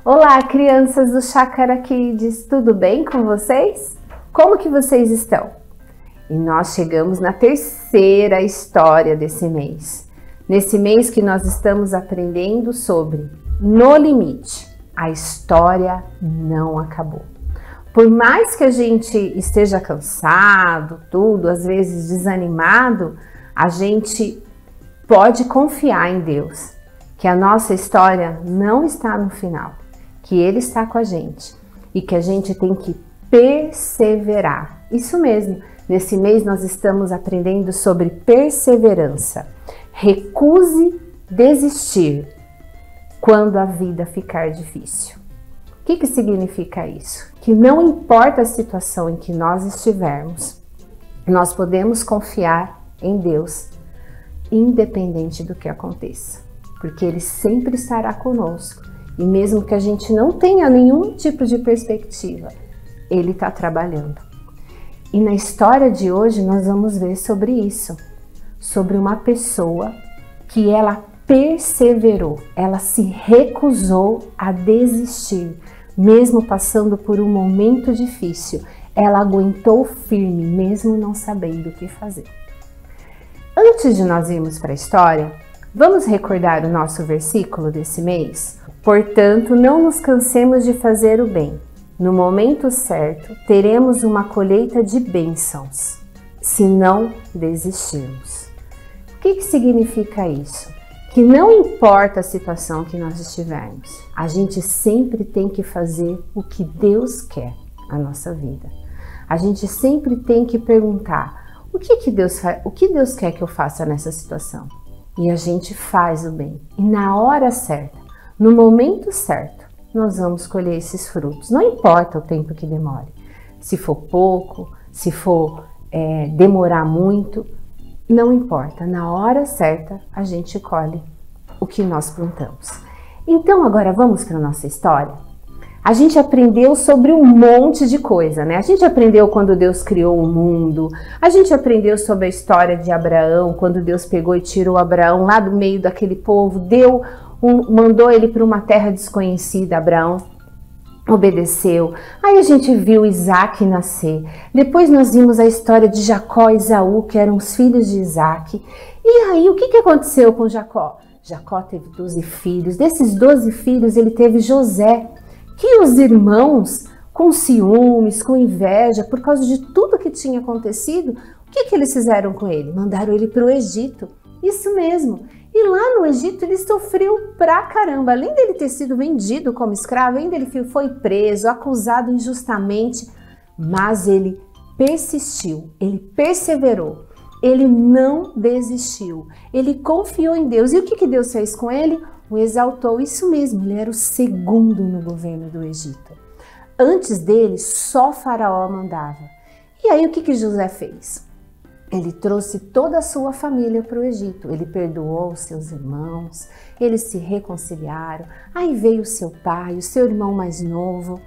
Olá, crianças do Chácara Kids, tudo bem com vocês? Como que vocês estão? E nós chegamos na terceira história desse mês. Nesse mês que nós estamos aprendendo sobre No Limite, a história não acabou. Por mais que a gente esteja cansado, às vezes desanimado, a gente pode confiar em Deus, que a nossa história não está no final, que Ele está com a gente e que a gente tem que perseverar. Isso mesmo, nesse mês nós estamos aprendendo sobre perseverança. Recuse desistir quando a vida ficar difícil. O que significa isso? Que não importa a situação em que nós estivermos, nós podemos confiar em Deus, independente do que aconteça, porque Ele sempre estará conosco. E mesmo que a gente não tenha nenhum tipo de perspectiva, Ele está trabalhando. E na história de hoje nós vamos ver sobre isso, sobre uma pessoa que ela perseverou, ela se recusou a desistir, mesmo passando por um momento difícil. Ela aguentou firme, mesmo não sabendo o que fazer. Antes de nós irmos para a história, vamos recordar o nosso versículo desse mês? Portanto, não nos cansemos de fazer o bem. No momento certo, teremos uma colheita de bênçãos, se não desistirmos. O que significa isso? Que não importa a situação que nós estivermos, a gente sempre tem que fazer o que Deus quer na nossa vida. A gente sempre tem que perguntar, o que Deus quer que eu faça nessa situação? E a gente faz o bem. E na hora certa, no momento certo, nós vamos colher esses frutos. Não importa o tempo que demore. Se for pouco, se for demorar muito, não importa. Na hora certa, a gente colhe o que nós plantamos. Então, agora vamos para a nossa história? A gente aprendeu sobre um monte de coisa, né? A gente aprendeu quando Deus criou o mundo, a gente aprendeu sobre a história de Abraão, quando Deus pegou e tirou Abraão lá do meio daquele povo, mandou ele para uma terra desconhecida. Abraão obedeceu. Aí a gente viu Isaac nascer. Depois nós vimos a história de Jacó e Esaú, que eram os filhos de Isaac. E aí, o que aconteceu com Jacó? Jacó teve 12 filhos. Desses 12 filhos, ele teve José, que os irmãos, com ciúmes, com inveja, por causa de tudo que tinha acontecido, o que eles fizeram com ele? Mandaram ele para o Egito. Isso mesmo. E lá no Egito ele sofreu pra caramba. Além dele ter sido vendido como escravo, ainda ele foi preso, acusado injustamente, mas ele persistiu, ele perseverou, ele não desistiu, ele confiou em Deus. E o que Deus fez com ele? O exaltou. Isso mesmo, ele era o segundo no governo do Egito. Antes dele, só Faraó mandava. E aí o que José fez? Ele trouxe toda a sua família para o Egito. Ele perdoou os seus irmãos, eles se reconciliaram. Aí veio o seu pai, o seu irmão mais novo,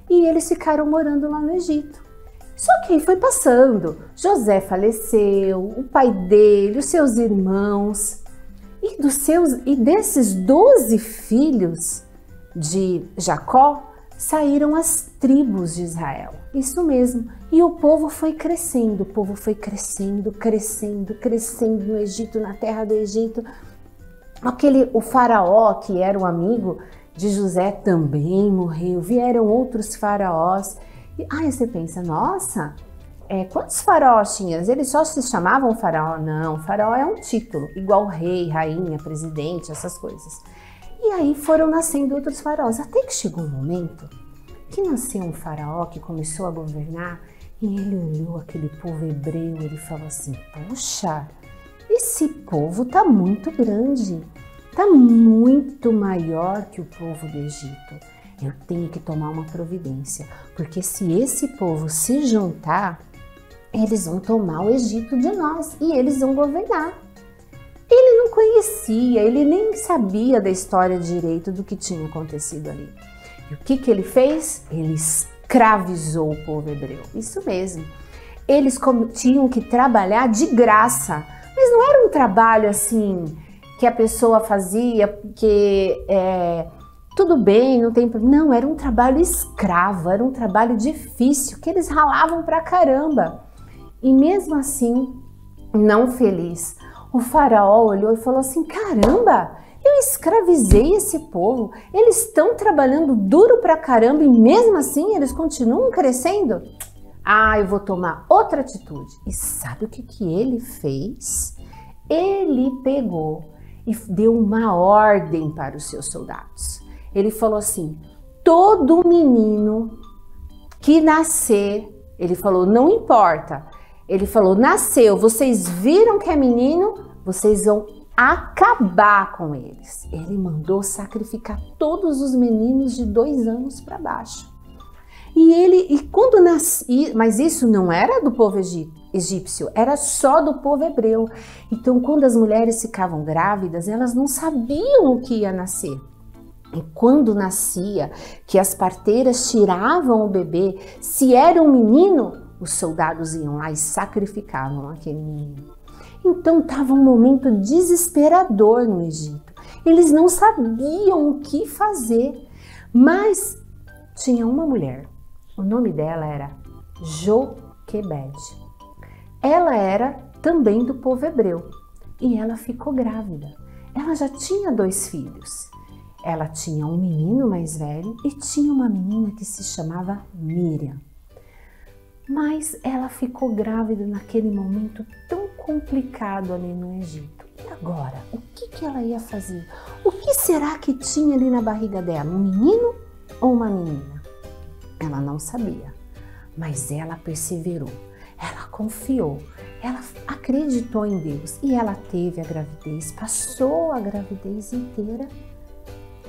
e eles ficaram morando lá no Egito. Só que aí foi passando. José faleceu, o pai dele, os seus irmãos. E desses 12 filhos de Jacó, saíram as tribos de Israel. Isso mesmo. E o povo foi crescendo, crescendo no Egito, na terra do Egito. O faraó, que era um amigo de José, também morreu. Vieram outros faraós. E aí você pensa, nossa, quantos faraós tinham? Eles só se chamavam faraó? Não, faraó é um título, igual rei, rainha, presidente, essas coisas. E aí foram nascendo outros faraós, até que chegou um momento que nasceu um faraó que começou a governar e ele olhou aquele povo hebreu e ele falou assim, poxa, esse povo tá muito grande, tá muito maior que o povo do Egito. Eu tenho que tomar uma providência, porque se esse povo se juntar, eles vão tomar o Egito de nós e eles vão governar. Ele não conhecia, ele nem sabia da história direito do que tinha acontecido ali. E o que ele fez? Ele escravizou o povo hebreu. Isso mesmo. Eles tinham que trabalhar de graça, mas não era um trabalho assim que a pessoa fazia porque Tudo bem, não tem problema. Não, era um trabalho escravo, era um trabalho difícil, que eles ralavam pra caramba. E mesmo assim, não feliz, o faraó olhou e falou assim: caramba, eu escravizei esse povo, eles estão trabalhando duro pra caramba e mesmo assim eles continuam crescendo? Ah, eu vou tomar outra atitude. E sabe o que ele fez? Ele pegou e deu uma ordem para os seus soldados. Ele falou assim: todo menino que nascer, ele falou, não importa. Ele falou, nasceu, vocês viram que é menino, vocês vão acabar com eles. Ele mandou sacrificar todos os meninos de 2 anos para baixo. E quando nasci, mas isso não era do povo egípcio, era só do povo hebreu. Então, quando as mulheres ficavam grávidas, elas não sabiam o que ia nascer. E quando nascia, que as parteiras tiravam o bebê, se era um menino, os soldados iam lá e sacrificavam aquele menino. Então estava um momento desesperador no Egito. Eles não sabiam o que fazer, mas tinha uma mulher, o nome dela era Joquebede. Ela era também do povo hebreu e ela ficou grávida. Ela já tinha 2 filhos. Ela tinha um menino mais velho e tinha uma menina que se chamava Miriam. Mas ela ficou grávida naquele momento tão complicado ali no Egito. E agora, o que ela ia fazer? O que será que tinha ali na barriga dela? Um menino ou uma menina? Ela não sabia, mas ela perseverou, ela confiou, ela acreditou em Deus e ela teve a gravidez, passou a gravidez inteira.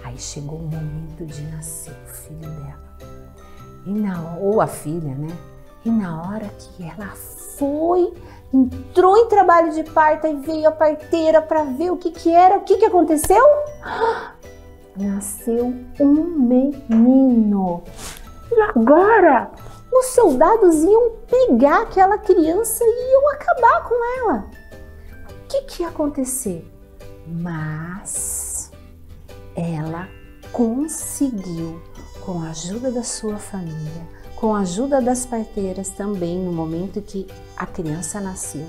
Aí chegou o momento de nascer o filho dela, ou a filha, né? E na hora que ela entrou em trabalho de parto e veio a parteira para ver o que era, o que aconteceu? Nasceu um menino. E agora os soldados iam pegar aquela criança e iam acabar com ela. O que ia acontecer? Mas ela conseguiu, com a ajuda da sua família, com a ajuda das parteiras também, no momento que a criança nasceu,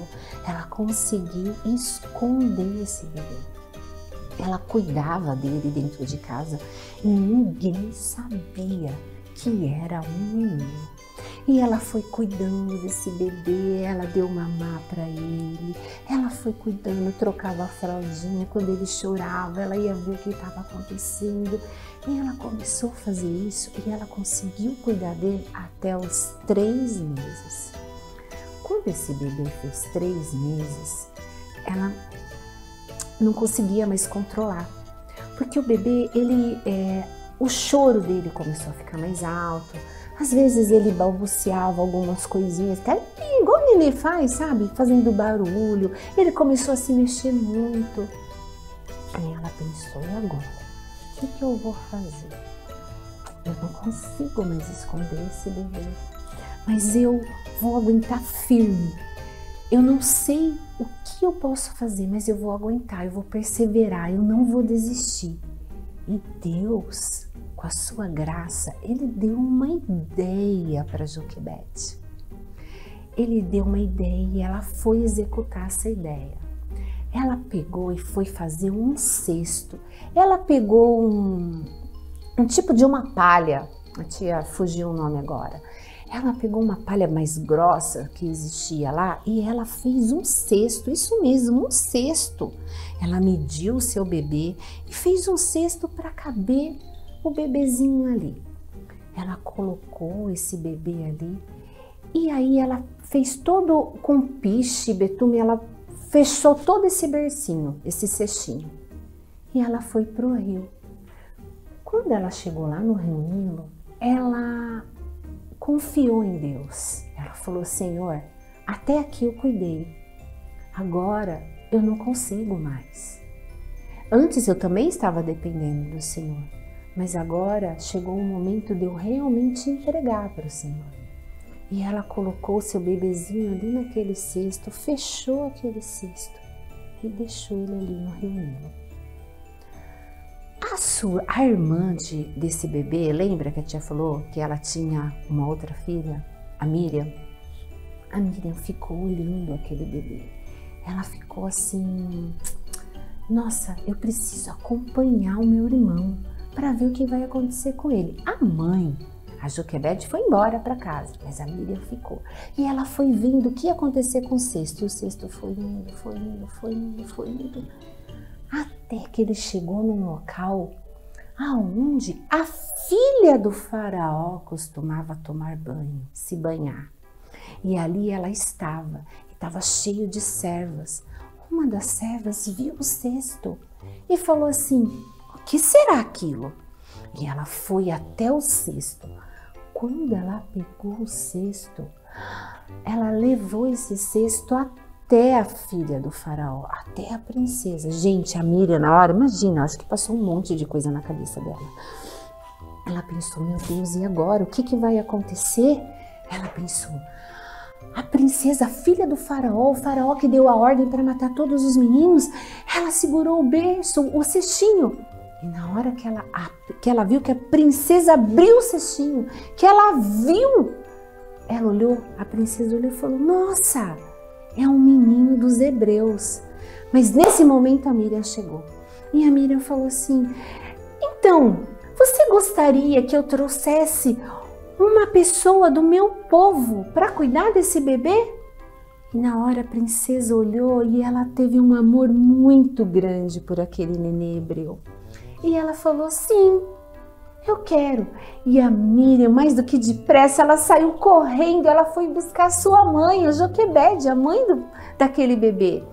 ela conseguiu esconder esse bebê. Ela cuidava dele dentro de casa e ninguém sabia que era um menino. E ela foi cuidando desse bebê, ela deu mamar para ele, ela foi cuidando, trocava a fraldinha, quando ele chorava, ela ia ver o que estava acontecendo. E ela começou a fazer isso e ela conseguiu cuidar dele até os 3 meses. Quando esse bebê fez 3 meses, ela não conseguia mais controlar, porque o bebê, o choro dele começou a ficar mais alto. Às vezes ele balbuciava algumas coisinhas, igual ele faz, sabe? Fazendo barulho. Ele começou a se mexer muito. Aí ela pensou, e agora? O que eu vou fazer? Eu não consigo mais esconder esse bebê. Mas eu vou aguentar firme. Eu não sei o que eu posso fazer, mas eu vou aguentar, eu vou perseverar, eu não vou desistir. E Deus, com a sua graça, Ele deu uma ideia para Joquebede. Ele deu uma ideia e ela foi executar essa ideia. Ela pegou e foi fazer um cesto. Ela pegou um tipo de uma palha, a tia fugiu o nome agora. Ela pegou uma palha mais grossa que existia lá e ela fez um cesto, isso mesmo, um cesto. Ela mediu o seu bebê e fez um cesto para caber o bebezinho ali. Ela colocou esse bebê ali e aí ela fez todo com piche, betume, ela fechou todo esse bercinho, esse cestinho. E ela foi pro rio. Quando ela chegou lá no Rio Nilo, ela confiou em Deus. Ela falou, Senhor, até aqui eu cuidei, agora eu não consigo mais. Antes eu também estava dependendo do Senhor, mas agora chegou o momento de eu realmente entregar para o Senhor. E ela colocou seu bebezinho ali naquele cesto, fechou aquele cesto e deixou ele ali no Rio Nilo. A irmã desse bebê, lembra que a tia falou que ela tinha uma outra filha, a Miriam? A Miriam ficou olhando aquele bebê. Ela ficou assim, nossa, eu preciso acompanhar o meu irmão para ver o que vai acontecer com ele. A mãe, a Joquebede, foi embora para casa, mas a Miriam ficou. E ela foi vendo o que ia acontecer com o cesto. E o cesto foi indo. Até que ele chegou num local aonde a filha do faraó costumava tomar banho, se banhar. E ali ela estava cheio de servas. Uma das servas viu o cesto e falou assim, o que será aquilo? E ela foi até o cesto. Quando ela pegou o cesto, ela levou esse cesto até a filha do faraó, até a princesa. Gente, a Miriam na hora, imagina, acho que passou um monte de coisa na cabeça dela. Ela pensou, meu Deus, e agora? O que vai acontecer? Ela pensou, a princesa, a filha do faraó, o faraó que deu a ordem para matar todos os meninos, ela segurou o berço, o cestinho. E na hora que ela viu que a princesa abriu o cestinho, que ela viu, ela olhou, a princesa olhou e falou, nossa, é um menino dos hebreus. Mas nesse momento a Miriam chegou. E a Miriam falou assim, então, você gostaria que eu trouxesse uma pessoa do meu povo para cuidar desse bebê? E na hora a princesa olhou e ela teve um amor muito grande por aquele nenê hebreu. E ela falou, sim, eu quero. E a Miriam, mais do que depressa, ela saiu correndo, ela foi buscar sua mãe, a Joquebede, a mãe daquele bebê.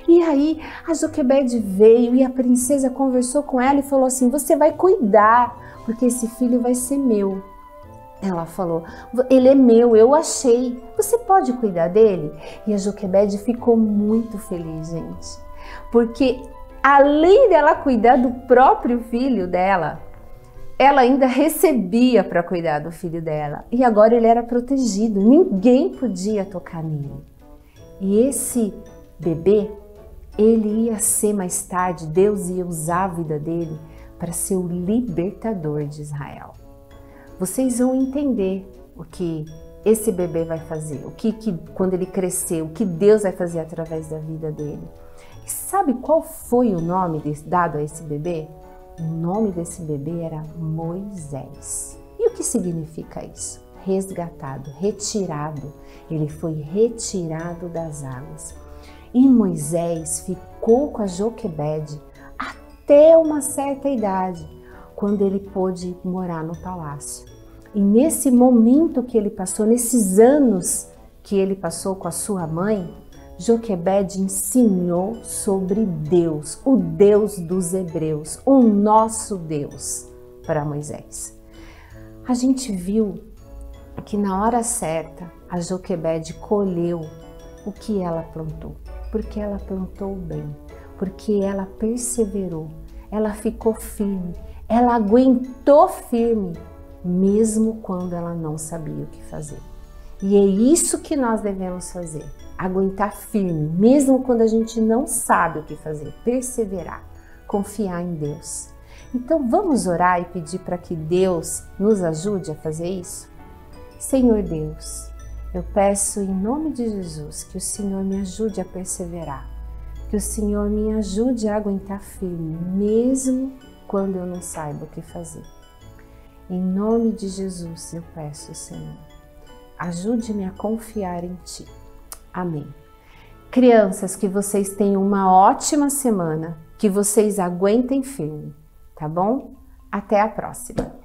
E aí a Joquebede veio e a princesa conversou com ela e falou assim, você vai cuidar, porque esse filho vai ser meu. Ela falou, ele é meu, eu achei, você pode cuidar dele? E a Joquebede ficou muito feliz, gente, porque além dela cuidar do próprio filho dela, ela ainda recebia para cuidar do filho dela. E agora ele era protegido, ninguém podia tocar nele. E esse bebê, ele ia ser mais tarde, Deus ia usar a vida dele para ser o libertador de Israel. Vocês vão entender o que esse bebê vai fazer, quando ele crescer, o que Deus vai fazer através da vida dele. E sabe qual foi o nome dado a esse bebê? O nome desse bebê era Moisés. E o que significa isso? Resgatado, retirado. Ele foi retirado das águas. E Moisés ficou com a Joquebede até uma certa idade, quando ele pôde morar no palácio. E nesse momento que ele passou, nesses anos que ele passou com a sua mãe, Joquebede ensinou sobre Deus, o Deus dos hebreus, o nosso Deus, para Moisés. A gente viu que na hora certa a Joquebede colheu o que ela plantou, porque ela plantou bem, porque ela perseverou, ela ficou firme, ela aguentou firme, mesmo quando ela não sabia o que fazer. E é isso que nós devemos fazer, aguentar firme, mesmo quando a gente não sabe o que fazer, perseverar, confiar em Deus. Então vamos orar e pedir para que Deus nos ajude a fazer isso? Senhor Deus, eu peço em nome de Jesus que o Senhor me ajude a perseverar, que o Senhor me ajude a aguentar firme, mesmo quando eu não saiba o que fazer. Em nome de Jesus eu peço, Senhor, ajude-me a confiar em Ti. Amém. Crianças, que vocês tenham uma ótima semana, que vocês aguentem firme, tá bom? Até a próxima!